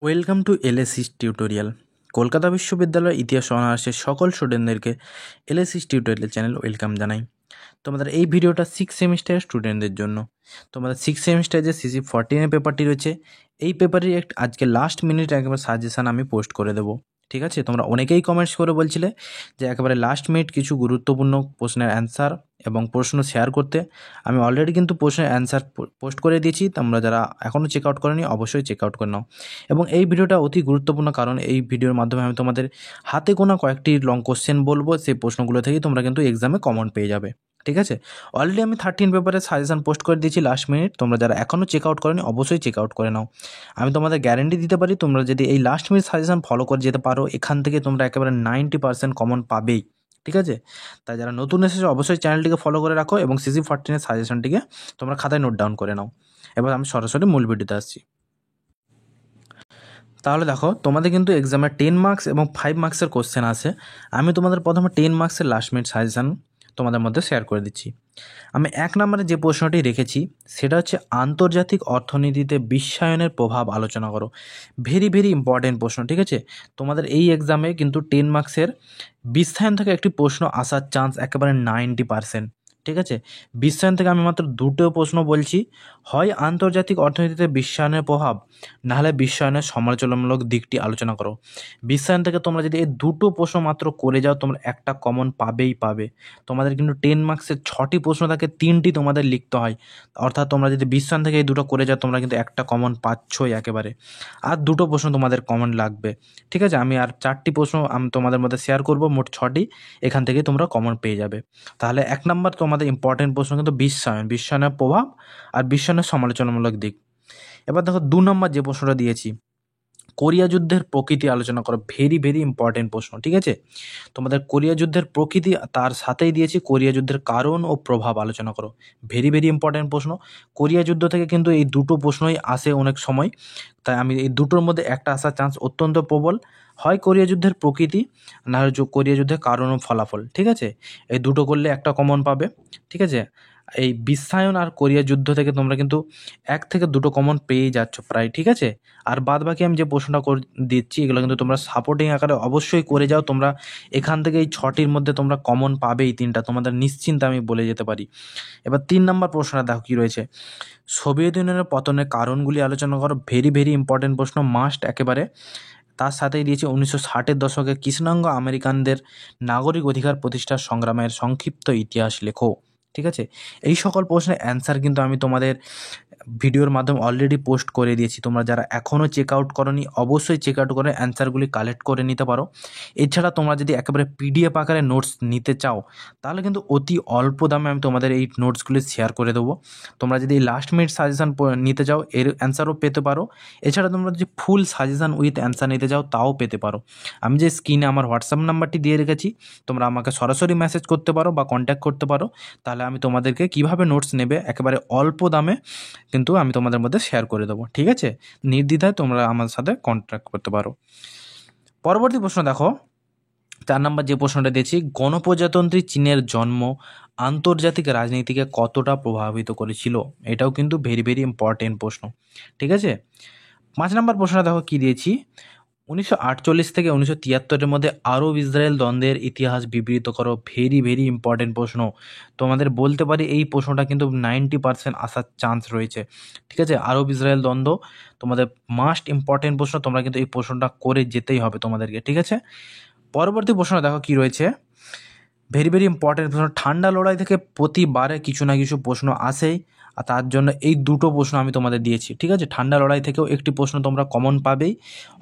Welcome to এলএসিস tutorial. Kolkata বিশ্ববিদ্যালয়ের ইতিহাস অনার্সের সকল স্টুডেন্টদেরকে এলএসিস টিউটোরিয়াল চ্যানেল ওয়েলকাম জানাই। তোমাদের এই ভিডিওটা 6 সেমিস্টারের স্টুডেন্টদের জন্য। তোমাদের 6 সেমিস্টারে যে CC14 পেপারটি রয়েছে, এই পেপারের আজকে লাস্ট মিনিট একবার সাজেশান আমি পোস্ট করে দেবো। ঠিক আছে, তোমরা অনেকেই কমেন্টস করে বলছিলে যে একেবারে লাস্ট মিনিট কিছু গুরুত্বপূর্ণ প্রশ্নের অ্যান্সার এবং প্রশ্ন শেয়ার করতে। আমি অলরেডি কিন্তু প্রশ্নের অ্যান্সার পোস্ট করে দিয়েছি। তোমরা যারা এখনও চেক আউট করেনি অবশ্যই চেক আউট করে নাও। এবং এই ভিডিওটা অতি গুরুত্বপূর্ণ, কারণ এই ভিডিওর মাধ্যমে আমি তোমাদের হাতে গোনা কয়েকটি লং কোশ্চেন বলবো। সেই প্রশ্নগুলো থেকেই তোমরা কিন্তু এক্সামে কমন পেয়ে যাবে। ঠিক আছে, অলরেডি আমি 13 পেপারে সাজেশান পোস্ট করে দিয়েছি লাস্ট মিনিট। তোমরা যারা এখনও চেক আউট করেনি অবশ্যই চেক আউট করে নাও। আমি তোমাদের গ্যারেন্টি দিতে পারি, তোমরা যদি এই লাস্ট মিনিট সাজেশান ফলো করে যেতে পারো, এখান থেকে তোমরা একেবারে 90% কমন পাবেই। ঠিক আছে, তাই যারা নতুন এসেছো অবশ্যই চ্যানেলটিকে ফলো করে রাখো এবং CC14 সাজেশনটিকে তোমরা খাতায় নোট ডাউন করে নাও। এবার আমি সরাসরি মূল ভিডিওতে আসছি। তাহলে দেখো, তোমাদের কিন্তু এক্সামে 10 মার্কস এবং 5 মার্কসের কোশ্চেন আছে। আমি তোমাদের প্রথমে 10 মার্কসের লাস্ট মিনিট সাজেশান তোমাদের মধ্যে শেয়ার করে দিচ্ছি। আমি 1 নম্বরে যে প্রশ্নটি রেখেছি সেটা হচ্ছে আন্তর্জাতিক অর্থনীতিতে বিশ্বায়নের প্রভাব আলোচনা করো। ভেরি ভেরি ইম্পর্টেন্ট প্রশ্ন। ঠিক আছে, তোমাদের এই এক্সামে কিন্তু 10 মার্কসের বিশ্বায়ন থেকে একটি প্রশ্ন আসার চান্স একেবারে 90%। ঠিক আছে, বিশ্বায়ন থেকে আমি মাত্র দুটো প্রশ্ন বলছি, হয় আন্তর্জাতিক অর্থনীতিতে বিশ্বায়নের প্রভাব, নাহলে বিশ্বায়নের সমালোচনামূলক দিকটি আলোচনা করো। বিশ্বায়ন থেকে তোমরা যদি এই দুটো প্রশ্ন মাত্র করে যাও, তোমরা একটা কমন পাবেই পাবে। তোমাদের কিন্তু 10 মার্কসের 6টি প্রশ্ন থাকে, 3টি তোমাদের লিখতে হয়। অর্থাৎ তোমরা যদি বিশ্বায়ন থেকে এই দুটো করে যাও, তোমরা কিন্তু একটা কমন পাচ্ছই একেবারে। আর দুটো প্রশ্ন তোমাদের কমন লাগবে। ঠিক আছে, আমি আর 4টি প্রশ্ন আমি তোমাদের মধ্যে শেয়ার করব, মোট 6টি। এখান থেকে তোমরা কমন পেয়ে যাবে। তাহলে 1 নম্বর তোমাদের ইম্পর্টেন্ট প্রশ্ন কিন্তু বিশ্বায়নের প্রভাব আর বিশ্বায়নের সমালোচনামূলক দিক। এবার দেখো 2 নম্বর যে প্রশ্নটা দিয়েছি, কোরিয়া যুদ্ধের প্রকৃতি আলোচনা করো। ভেরি ভেরি ইম্পর্টেন্ট প্রশ্ন। ঠিক আছে, তোমাদের কোরিয়া যুদ্ধের প্রকৃতি, তার সাথেই দিয়েছি কোরিয়া যুদ্ধের কারণ ও প্রভাব আলোচনা করো। ভেরি ভেরি ইম্পর্টেন্ট প্রশ্ন। কোরিয়া যুদ্ধ থেকে কিন্তু এই দুটো প্রশ্নই আসে অনেক সময়, তাই আমি এই দুটোর মধ্যে একটা আসার চান্স অত্যন্ত প্রবল। হয় কোরিয়া যুদ্ধের প্রকৃতি, না হয় কোরিয়া যুদ্ধের কারণ ও ফলাফল। ঠিক আছে, এই দুটো করলে একটা কমন পাবে। ঠিক আছে, এই বিশ্বায়ন আর কোরিয়া যুদ্ধ থেকে তোমরা কিন্তু 1 থেকে 2টো কমন পেয়েই যাচ্ছ প্রায়। ঠিক আছে, আর বাদ বাকি আমি যে প্রশ্নটা দিচ্ছি এগুলো কিন্তু তোমরা সাপোর্টিং আকারে অবশ্যই করে যাও। তোমরা এখান থেকে এই 6টির মধ্যে তোমরা কমন পাবেই 3টা, তোমাদের নিশ্চিন্তে আমি বলে যেতে পারি। এবার 3 নম্বর প্রশ্নটা দেখো কী রয়েছে, সোভিয়েত ইউনিয়নের পতনের কারণগুলি আলোচনা করো। ভেরি ভেরি ইম্পর্টেন্ট প্রশ্ন, মাস্ট একেবারে। তার সাথেই দিয়েছি 1960-এর দশকে কৃষ্ণাঙ্গ আমেরিকানদের নাগরিক অধিকার প্রতিষ্ঠার সংগ্রামের সংক্ষিপ্ত ইতিহাস লেখো। ঠিক আছে, এই সকল প্রশ্নের অ্যান্সার কিন্তু আমি তোমাদের ভিডিওর মাধ্যমে অলরেডি পোস্ট করে দিয়েছি। তোমরা যারা এখনও চেক আউট করোনি অবশ্যই চেক আউট করে অ্যান্সারগুলি কালেক্ট করে নিতে পারো। এছাড়া তোমরা যদি একেবারে PDF আকারে নোটস নিতে চাও, তাহলে কিন্তু অতি অল্প দামে আমি তোমাদের এই নোটসগুলি শেয়ার করে দেবো। তোমরা যদি লাস্ট মিনিট সাজেশান নিতে চাও, এর অ্যান্সারও পেতে পারো। এছাড়া তোমরা যদি ফুল সাজেশান উইথ অ্যান্সার নিতে চাও, তাও পেতে পারো। আমি যে স্ক্রিনে আমার হোয়াটসঅ্যাপ নাম্বারটি দিয়ে রেখেছি, তোমরা আমাকে সরাসরি মেসেজ করতে পারো বা কন্ট্যাক্ট করতে পারো। তাহলে আমি তোমাদেরকে কীভাবে নোটস নেবে একেবারে অল্প দামে কিন্তু আমি তোমাদের মধ্যে শেয়ার করে দেবো। ঠিক আছে, নির্দ্বিধায় তোমরা আমার সাথে কন্ট্যাক্ট করতে পারো। পরবর্তী প্রশ্ন দেখো, 4 নম্বর যে প্রশ্নটা দিয়েছি, গণপ্রজাতন্ত্রী চীনের জন্ম আন্তর্জাতিক রাজনীতিকে কতটা প্রভাবিত করেছিল। এটাও কিন্তু ভেরি ভেরি ইম্পর্টেন্ট প্রশ্ন। ঠিক আছে, 5 নম্বর প্রশ্নটা দেখো কী দিয়েছি, 1948 থেকে 1973-এর মধ্যে আরব ইসরায়েল দ্বন্দ্বের ইতিহাস বিবৃত করো। ভেরি ভেরি ইম্পর্টেন্ট প্রশ্ন। তোমাদের বলতে পারি এই প্রশ্নটা কিন্তু 90% আসার চান্স রয়েছে। ঠিক আছে, আরব ইসরায়েল দ্বন্দ্ব তোমাদের মাস্ট ইম্পর্টেন্ট প্রশ্ন। তোমরা কিন্তু এই প্রশ্নটা করে যেতেই হবে তোমাদেরকে। ঠিক আছে, পরবর্তী প্রশ্নটা দেখো কী রয়েছে, ভেরি ভেরি ইম্পর্টেন্ট প্রশ্ন। ঠান্ডা লড়াই থেকে প্রতিবারে কিছু না কিছু প্রশ্ন আসেই, আর তার জন্য এই দুটো প্রশ্ন আমি তোমাদের দিয়েছি। ঠিক আছে, ঠান্ডা লড়াই থেকেও একটি প্রশ্ন তোমরা কমন পাবেই।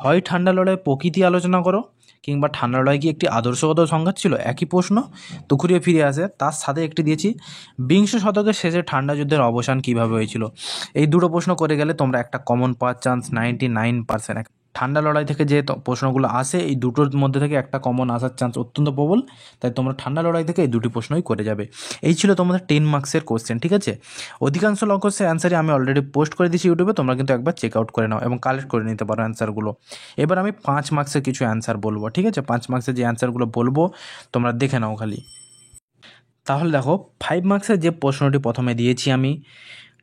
হয় ঠান্ডা লড়াইয়ের প্রকৃতি আলোচনা করো, কিংবা ঠান্ডা লড়াই কি একটি আদর্শগত সংঘাত ছিল, একই প্রশ্ন তো ঘুরিয়ে ফিরে আসে। তার সাথে একটি দিয়েছি, বিংশ শতকের শেষে ঠান্ডা যুদ্ধের অবসান কীভাবে হয়েছিল। এই দুটো প্রশ্ন করে গেলে তোমরা একটা কমন পাওয়ার চান্স 99%। ঠান্ডা লড়াই থেকে যে প্রশ্নগুলো আসে এই দুটোর মধ্যে থেকে একটা কমন আসার চান্স অত্যন্ত প্রবল। তাই তোমরা ঠান্ডা লড়াই থেকে এই দুটি প্রশ্নই করে যাবে। এই ছিল তোমাদের 10 মার্কসের কোশ্চেন। ঠিক আছে, অধিকাংশ লং কোশ্চেন অ্যান্সারই আমি অলরেডি পোস্ট করে দিয়েছি ইউটিউবে, তোমরা কিন্তু একবার চেক আউট করে নাও এবং কালেক্ট করে নিতে পারো অ্যান্সারগুলো। এবার আমি 5 মার্কসের কিছু অ্যান্সার বলবো। ঠিক আছে, 5 মার্কসের যে অ্যান্সারগুলো বলবো তোমরা দেখে নাও খালি। তাহলে দেখো, 5 মার্কসের যে প্রশ্নটি প্রথমে দিয়েছি আমি,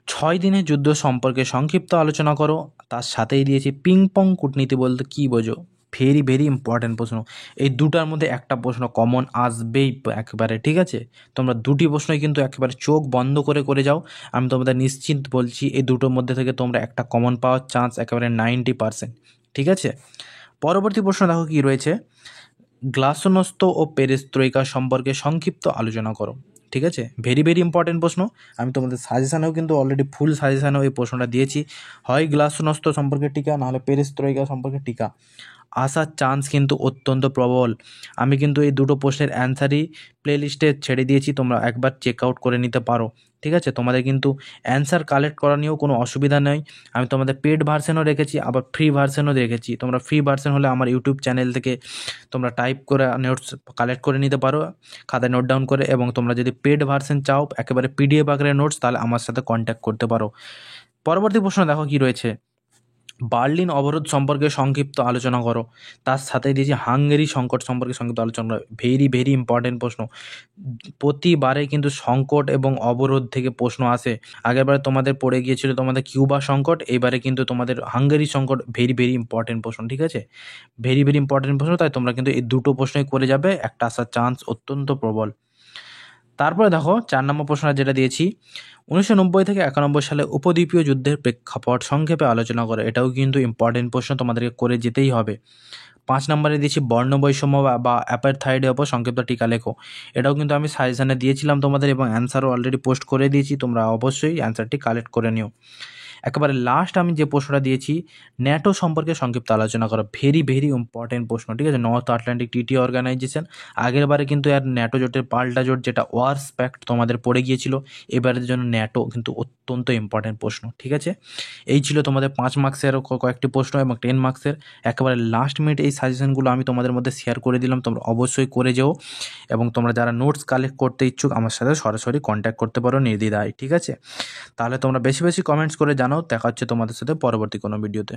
6 দিনের যুদ্ধ সম্পর্কে সংক্ষিপ্ত আলোচনা করো। তার সাথেই দিয়েছি পিং পং কূটনীতি বলতে কী বোঝো। ভেরি ভেরি ইম্পর্ট্যান্ট প্রশ্ন। এই দুটার মধ্যে একটা প্রশ্ন কমন আসবেই একেবারে, ঠিক আছে। তোমরা দুটি প্রশ্নই কিন্তু একেবারে চোখ বন্ধ করে করে যাও। আমি তোমাদের নিশ্চিত বলছি এই দুটোর মধ্যে থেকে তোমরা একটা কমন পাওয়ার চান্স একেবারে 90%, ঠিক আছে। পরবর্তী প্রশ্ন দেখো কী রয়েছে। গ্লাসনস্ত ও পেরেস্ত্রয়িকা সম্পর্কে সংক্ষিপ্ত আলোচনা করো, ঠিক আছে। ভেরি ভেরি ইম্পর্টেন্ট প্রশ্ন। আমি তোমাদের সাজেশানেও কিন্তু অলরেডি ফুল সাজেশানেও এই প্রশ্নটা দিয়েছি। হয় গ্লাসনস্ত সম্পর্কে টিকা, নাহলে পেরেস্ত্রয়িকা সম্পর্কে টিকা আসার চান্স কিন্তু অত্যন্ত প্রবল। আমি কিন্তু এই দুটো প্রশ্নের অ্যান্সারই প্লেলিস্টে ছেড়ে দিয়েছি, তোমরা একবার চেক আউট করে নিতে পারো, ঠিক আছে। তোমাদের কিন্তু অ্যান্সার কালেক্ট করা নিয়েও কোনো অসুবিধা নেই। আমি তোমাদের পেড ভার্সনও রেখেছি, আবার ফ্রি ভার্সনও রেখেছি। তোমরা ফ্রি ভার্সন হলে আমার ইউটিউব চ্যানেল থেকে তোমরা টাইপ করে নোটস কালেক্ট করে নিতে পারো খাতায় নোট ডাউন করে, এবং তোমরা যদি পেড ভার্সন চাও একেবারে পিডিএফ আকারে নোটস, তাহলে আমার সাথে কন্ট্যাক্ট করতে পারো। পরবর্তী প্রশ্ন দেখো কি রয়েছে। বার্লিন অবরোধ সম্পর্কে সংক্ষিপ্ত আলোচনা করো। তার সাথে দিয়েছি হাঙ্গেরি সংকট সম্পর্কে সংক্ষিপ্ত আলোচনা করো। ভেরি ভেরি ইম্পর্টেন্ট প্রশ্ন। প্রতিবারে কিন্তু সংকট এবং অবরোধ থেকে প্রশ্ন আসে। আগেরবারে তোমাদের পড়ে গিয়েছিল তোমাদের কিউবা সংকট, এইবারে কিন্তু তোমাদের হাঙ্গেরি সংকট। ভেরি ভেরি ইম্পর্টেন্ট প্রশ্ন, ঠিক আছে। ভেরি ভেরি ইম্পর্টেন্ট প্রশ্ন, তাই তোমরা কিন্তু এই দুটো প্রশ্নই করে যাবে, একটা আসার চান্স অত্যন্ত প্রবল। তারপরে দেখো 4 নম্বর প্রশ্ন যেটা দিয়েছি, 1990 থেকে 91 সালে উপদ্বীপীয় যুদ্ধের প্রেক্ষাপট সংক্ষেপে আলোচনা করে। এটাও কিন্তু ইম্পর্টেন্ট প্রশ্ন, তোমাদেরকে করে যেতেই হবে। 5 নম্বরে দিয়েছি বর্ণ বৈষম্য বা অ্যাপারথাইডের ওপর সংক্ষিপ্ত টিকা লেখো। এটাও কিন্তু আমি সাজেশনে দিয়েছিলাম তোমাদের, এবং অ্যান্সারও অলরেডি পোস্ট করে দিয়েছি। তোমরা অবশ্যই অ্যান্সারটি কালেক্ট করে নিও। একেবারে লাস্ট আমি যে প্রশ্নটা দিয়েছি, ন্যাটো সম্পর্কে সংক্ষিপ্ত আলোচনা করো। ভেরি ভেরি ইম্পর্টেন্ট প্রশ্ন, ঠিক আছে। নর্থ আটলান্টিক ট্রিটি অর্গানাইজেশন, আগের বারে কিন্তু আর ন্যাটো জোটের পাল্টা জোট যেটা ওয়ার্স প্যাক্ট তোমাদের পড়ে গিয়েছিল, এবারের জন্য ন্যাটো কিন্তু অত্যন্ত ইম্পর্টেন্ট প্রশ্ন, ঠিক আছে। এই ছিল তোমাদের 5 মার্কসের কয়েকটি প্রশ্ন এবং 10 মার্কসের। একেবারে লাস্ট মিনিট এই সাজেশনগুলো আমি তোমাদের মধ্যে শেয়ার করে দিলাম, তোমরা অবশ্যই করে যেও। এবং তোমরা যারা নোটস কালেক্ট করতে ইচ্ছুক আমার সাথে সরাসরি কন্ট্যাক্ট করতে পারো নির্দ্বিধায়, ঠিক আছে। তাহলে তোমরা বেশি বেশি কমেন্টস করে জানাও। দেখা হচ্ছে তোমাদের সাথে পরবর্তী কোনো ভিডিওতে।